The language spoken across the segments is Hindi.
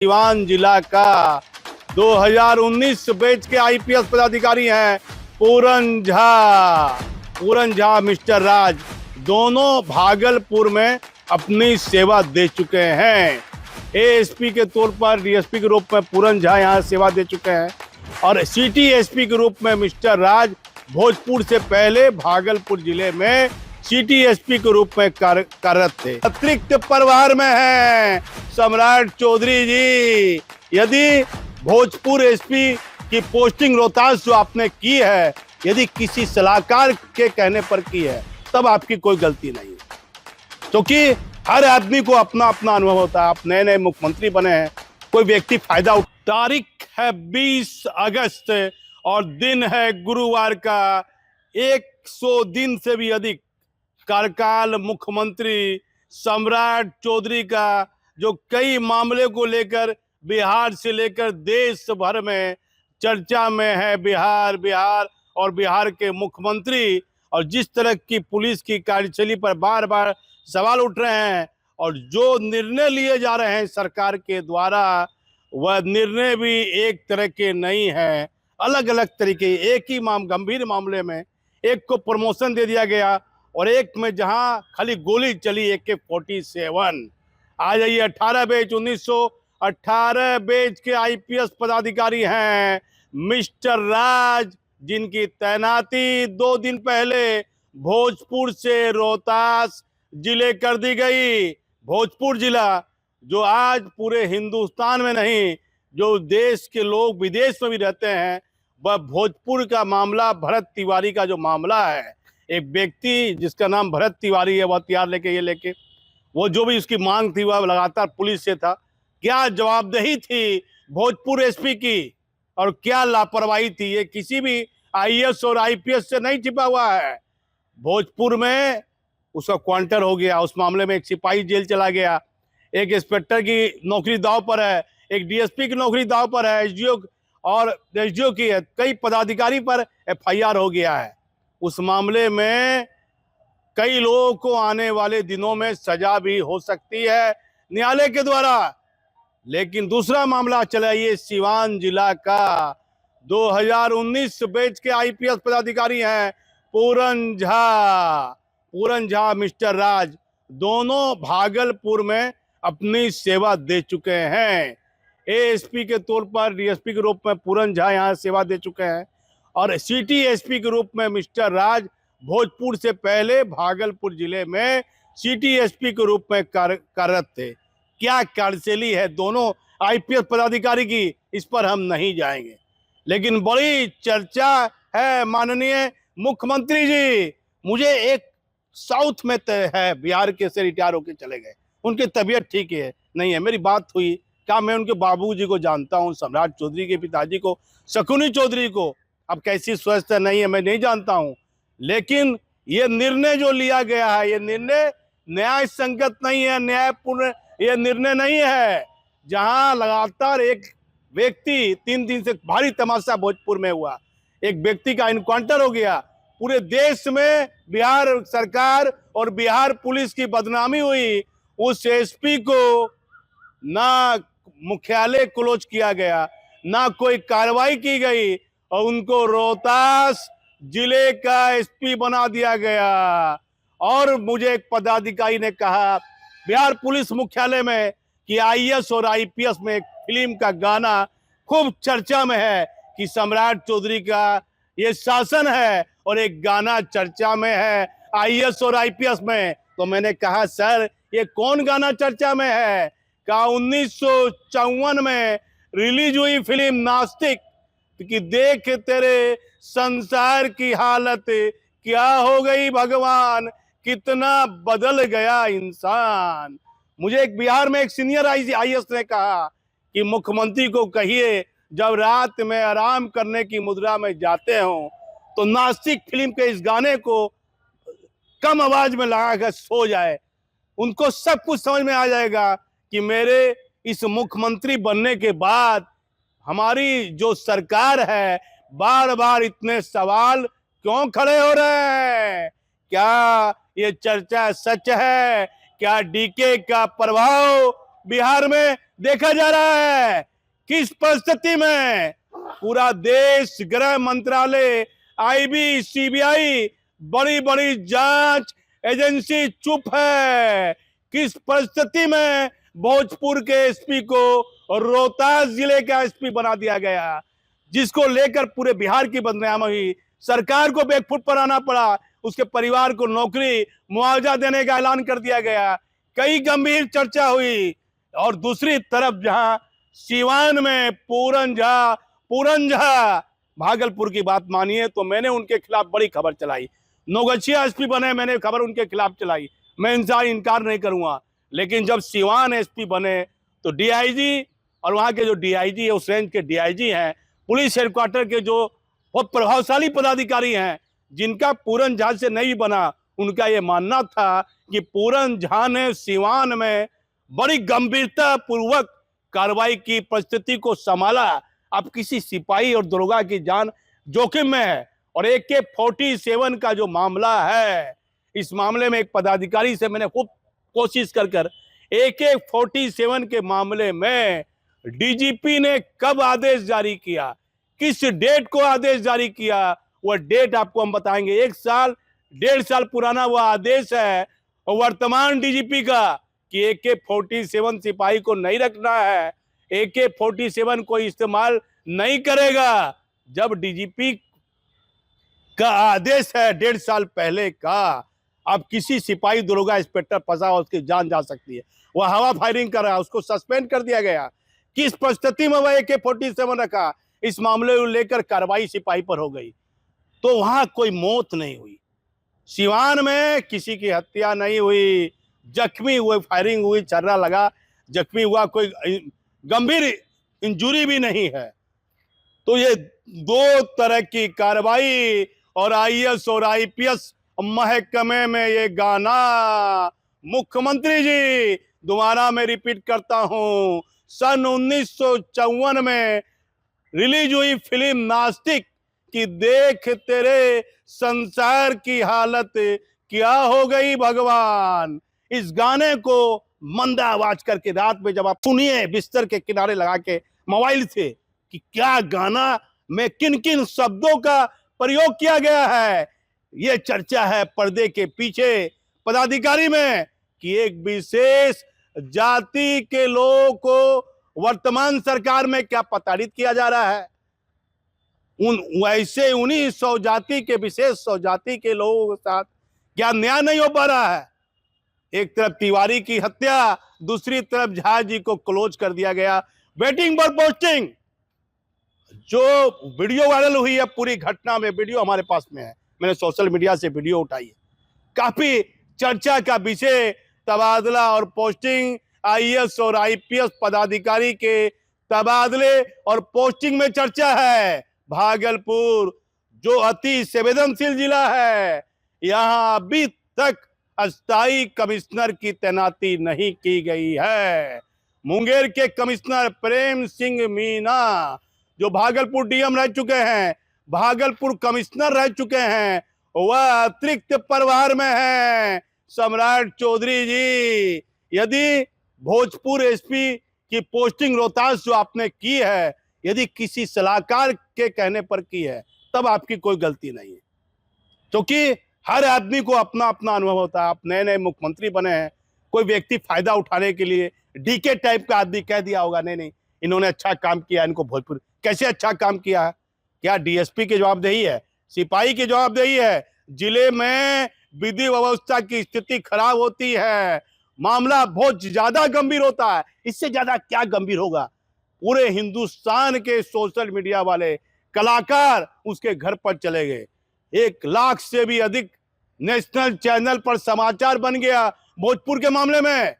सिवान जिला का 2019 बैच के आईपीएस पदाधिकारी हैं पूरन झा मिस्टर राज, दोनों भागलपुर में अपनी सेवा दे चुके हैं। एएसपी के तौर पर डीएसपी के रूप में पूरन झा यहाँ सेवा दे चुके हैं और सिटी एसपी के रूप में मिस्टर राज भोजपुर से पहले भागलपुर जिले में सिटी एसपी के रूप में कार्यरत थे। अतिरिक्त प्रभार में हैं सम्राट चौधरी जी। यदि भोजपुर एसपी की पोस्टिंग रोहतास जो आपने की है, यदि किसी सलाहकार के कहने पर की है, तब आपकी कोई गलती नहीं है, क्योंकि हर आदमी को अपना अपना अनुभव होता है। आप नए नए मुख्यमंत्री बने हैं, कोई व्यक्ति फायदा तारीख है 20 अगस्त और दिन है गुरुवार का। 100 दिन से भी अधिक कार्यकाल मुख्यमंत्री सम्राट चौधरी का, जो कई मामले को लेकर बिहार से लेकर देश भर में चर्चा में है। बिहार और बिहार के मुख्यमंत्री और जिस तरह की पुलिस की कार्यशैली पर बार बार सवाल उठ रहे हैं और जो निर्णय लिए जा रहे हैं सरकार के द्वारा, वह निर्णय भी एक तरह के नहीं है, अलग अलग तरीके। एक ही गंभीर मामले में एक को प्रमोशन दे दिया गया और एक में जहां खाली गोली चली AK-47। आ जाइए 18 बैच 1918 बैच के आईपीएस पदाधिकारी हैं मिस्टर राज, जिनकी तैनाती 2 दिन पहले भोजपुर से रोहतास जिले कर दी गई। भोजपुर जिला जो आज पूरे हिंदुस्तान में नहीं, जो देश के लोग विदेश में भी रहते हैं, वह भोजपुर का मामला भरत तिवारी का जो मामला है। एक व्यक्ति जिसका नाम भरत तिवारी है, वह हथियार लेके वो जो भी उसकी मांग थी वह लगातार पुलिस से था। क्या जवाबदेही थी भोजपुर एसपी की और क्या लापरवाही थी, ये किसी भी आईएएस और आईपीएस से नहीं छिपा हुआ है। भोजपुर में उसका क्वार्टर हो गया, उस मामले में एक सिपाही जेल चला गया, एक इंस्पेक्टर की नौकरी दांव पर है, एक डीएसपी की नौकरी दांव पर है, एसडीओ की है, कई पदाधिकारी पर एफआईआर हो गया है। उस मामले में कई लोगों को आने वाले दिनों में सजा भी हो सकती है न्यायालय के द्वारा। लेकिन दूसरा मामला चला, ये सिवान जिला का 2019 बैच के आईपीएस पदाधिकारी हैं पूरन झा मिस्टर राज, दोनों भागलपुर में अपनी सेवा दे चुके हैं। एएसपी के तौर पर डीएसपी के रूप में पूरन झा यहाँ सेवा दे चुके हैं और सिटी एसपी के रूप में मिस्टर राज भोजपुर से पहले भागलपुर जिले में सिटी एसपी के रूप में कार्यरत थे। क्या कार्यशैली है दोनों आईपीएस पदाधिकारी की, इस पर हम नहीं जाएंगे, लेकिन बड़ी चर्चा है माननीय मुख्यमंत्री जी। मुझे एक साउथ में है, बिहार के से रिटायर होकर चले गए, उनकी तबीयत ठीक है नहीं है। मेरी बात हुई, क्या मैं उनके बाबूजी को जानता हूं, सम्राट चौधरी के पिताजी को, शकुनी चौधरी को। अब कैसी स्वस्थ नहीं है मैं नहीं जानता हूं, लेकिन ये निर्णय जो लिया गया है, ये निर्णय न्याय संगत नहीं है, न्यायपूर्ण ये निर्णय नहीं है। जहां लगातार एक व्यक्ति 3 दिन से भारी तमाशा भोजपुर में हुआ, एक व्यक्ति का इनकाउंटर हो गया, पूरे देश में बिहार सरकार और बिहार पुलिस की बदनामी हुई। उस एसपी को ना मुख्यालय क्लोज किया गया, ना कोई कार्रवाई की गई और उनको रोहतास जिले का एसपी बना दिया गया। और मुझे एक पदाधिकारी ने कहा बिहार पुलिस मुख्यालय में कि आईएएस और आईपीएस में एक फिल्म का गाना खूब चर्चा में है कि सम्राट चौधरी का ये शासन है और एक गाना चर्चा में है आईएएस और आईपीएस में। तो मैंने कहा सर ये कौन गाना चर्चा में है? कहा 1954 में रिलीज हुई फिल्म नास्तिक कि देख तेरे संसार की हालत क्या हो गई भगवान, कितना बदल गया इंसान। मुझे एक बिहार में एक सीनियर आईएएस ने कहा कि मुख्यमंत्री को कहिए जब रात में आराम करने की मुद्रा में जाते हो तो नास्तिक फिल्म के इस गाने को कम आवाज में लगाकर सो जाए। उनको सब कुछ समझ में आ जाएगा कि मेरे इस मुख्यमंत्री बनने के बाद हमारी जो सरकार है, बार बार इतने सवाल क्यों खड़े हो रहे हैं? क्या ये चर्चा सच है? क्या डीके का प्रभाव बिहार में देखा जा रहा है। किस परिस्थिति में पूरा देश, गृह मंत्रालय, आईबी, सीबीआई, बड़ी बड़ी जांच एजेंसी चुप है। किस परिस्थिति में भोजपुर के एसपी को रोहतास जिले का एसपी बना दिया गया, जिसको लेकर पूरे बिहार की बदनामी हुई। सरकार को बैकफुट पर आना पड़ा, उसके परिवार को नौकरी मुआवजा देने का ऐलान कर दिया गया, कई गंभीर चर्चा हुई। और दूसरी तरफ जहां सीवान में पूरन झा भागलपुर की बात मानिए तो मैंने उनके खिलाफ बड़ी खबर चलाई। नौगछिया एसपी बने, मैंने खबर उनके खिलाफ चलाई, मैं इनसे इनकार नहीं करूंगा। लेकिन जब सीवान एसपी बने तो डीआईजी और वहां के जो डीआईजी है, उस रेंज के डीआईजी हैं, पुलिस हेडक्वार्टर के जो बहुत प्रभावशाली पदाधिकारी हैं, जिनका पूरन झा से नहीं बना, उनका यह मानना था कि पूरन झा ने सीवान में बड़ी गंभीरता पूर्वक कार्रवाई की, परिस्थिति को संभाला। अब किसी सिपाही और दरोगा की जान जोखिम में है। और AK-47 का जो मामला है, इस मामले में एक पदाधिकारी से मैंने खूब कोशिश कर AK-47 के मामले में डीजीपी ने कब आदेश जारी किया, किस डेट को आदेश जारी किया, वह डेट आपको हम बताएंगे। 1-1.5 साल पुराना वह आदेश है वर्तमान डीजीपी का कि AK-47 सिपाही को नहीं रखना है, AK-47 को इस्तेमाल नहीं करेगा। जब डीजीपी का आदेश है 1.5 साल पहले का, अब किसी सिपाही दरोगा इंस्पेक्टर फंसा हो, उसकी जान जा सकती है। वह हवा फायरिंग कर रहा है, उसको सस्पेंड कर दिया गया। किस परिस्थिति में वह AK-47 रखा, इस मामले को लेकर कार्रवाई सिपाही पर हो गई, तो वहां कोई मौत नहीं हुई। सिवान में किसी की हत्या नहीं हुई, जख्मी हुए, फायरिंग हुई, छर्रा लगा, जख्मी हुआ, कोई गंभीर इंजुरी भी नहीं है। तो ये दो तरह की कार्रवाई और IAS और IPS महकमे में ये गाना, मुख्यमंत्री जी दोबारा मैं रिपीट करता हूं, सन 1954 में रिलीज हुई फिल्म नास्तिक कि देख तेरे संसार की हालत क्या हो गई भगवान, इस गाने को मंदा आवाज करके रात में जब आप सुनिए बिस्तर के किनारे लगा के मोबाइल से कि क्या गाना में किन किन शब्दों का प्रयोग किया गया है। यह चर्चा है पर्दे के पीछे पदाधिकारी में कि एक विशेष जाति के लोगों को वर्तमान सरकार में क्या प्रताड़ित किया जा रहा है। वैसे उन्हीं 100 जाति के, विशेष 100 जाति के लोगों के साथ क्या न्याय नहीं हो पा रहा है। एक तरफ तिवारी की हत्या, दूसरी तरफ झा जी को क्लोज कर दिया गया, वेटिंग फॉर पोस्टिंग। जो वीडियो वायरल हुई है पूरी घटना में, वीडियो हमारे पास में है, मैंने सोशल मीडिया से वीडियो उठाई है। काफी चर्चा का विषय तबादला और पोस्टिंग, IAS और IPS पदाधिकारी के तबादले और पोस्टिंग में चर्चा है। भागलपुर जो अति संवेदनशील जिला है, यहां अभी तक अस्थायी कमिश्नर की तैनाती नहीं की गई है। मुंगेर के कमिश्नर प्रेम सिंह मीना जो भागलपुर DM रह चुके हैं, भागलपुर कमिश्नर रह चुके हैं, वह अतिरिक्त प्रभार में है। सम्राट चौधरी जी, यदि भोजपुर SP की पोस्टिंग रोहतास जो आपने की है, यदि किसी सलाहकार के कहने पर की है, तब आपकी कोई गलती नहीं है, क्योंकि हर आदमी को अपना अपना अनुभव होता है। आप नए नए मुख्यमंत्री बने हैं, कोई व्यक्ति फायदा उठाने के लिए DK टाइप का आदमी कह दिया होगा नहीं इन्होंने अच्छा काम किया, इनको भोजपुर कैसे अच्छा काम किया है। क्या DSP की जवाबदेही है, सिपाही की जवाबदेही है। जिले में विधि व्यवस्था की स्थिति खराब होती है, मामला बहुत ज्यादा गंभीर होता है। इससे ज्यादा क्या गंभीर होगा। पूरे हिंदुस्तान के सोशल मीडिया वाले कलाकार उसके घर पर चले गए, 1 लाख से भी अधिक नेशनल चैनल पर समाचार बन गया भोजपुर के मामले में।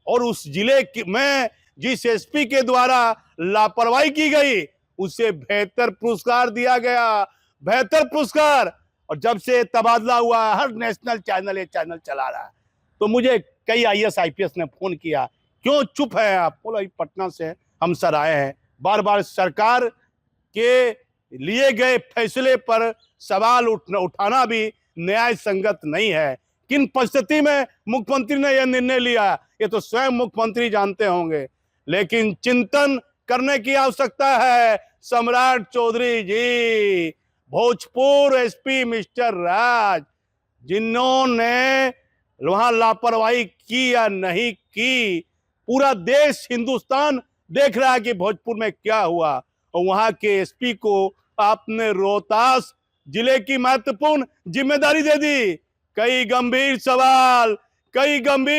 और उस जिले में जिस SP के द्वारा लापरवाही की गई, उसे बेहतर पुरस्कार दिया गया, बेहतर पुरस्कार। और जब से तबादला हुआ, हर नेशनल चैनल ये चैनल चला रहा है। तो मुझे कई IAS IPS ने फोन किया, क्यों चुप है आप। बोला पटना से हम सर आए हैं, बार बार सरकार के लिए गए फैसले पर सवाल उठाना भी न्याय संगत नहीं है। किन परिस्थिति में मुख्यमंत्री ने यह निर्णय लिया, ये तो स्वयं मुख्यमंत्री जानते होंगे। लेकिन चिंतन करने की आवश्यकता है सम्राट चौधरी जी। भोजपुर एसपी मिस्टर राज, जिन्होंने वहां लापरवाही की या नहीं की, पूरा देश हिंदुस्तान देख रहा है कि भोजपुर में क्या हुआ। और वहां के एसपी को आपने रोहतास जिले की महत्वपूर्ण जिम्मेदारी दे दी। कई गंभीर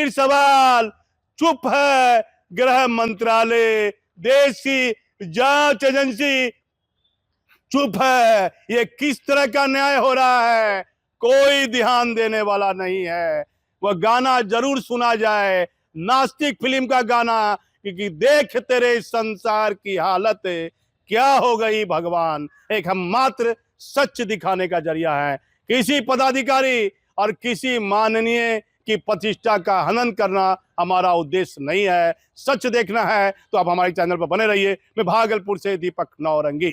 सवाल चुप है गृह मंत्रालय, देश की जांच एजेंसी चुप है। ये किस तरह का न्याय हो रहा है? कोई ध्यान देने वाला नहीं है। वह गाना जरूर सुना जाए, नास्तिक फिल्म का गाना, क्योंकि देख तेरे इस संसार की हालत क्या हो गई भगवान। एक हम मात्र सच दिखाने का जरिया है। किसी पदाधिकारी और किसी माननीय की प्रतिष्ठा का हनन करना हमारा उद्देश्य नहीं है। सच देखना है तो आप हमारे चैनल पर बने रहिए। मैं भागलपुर से दीपक नौरंगी।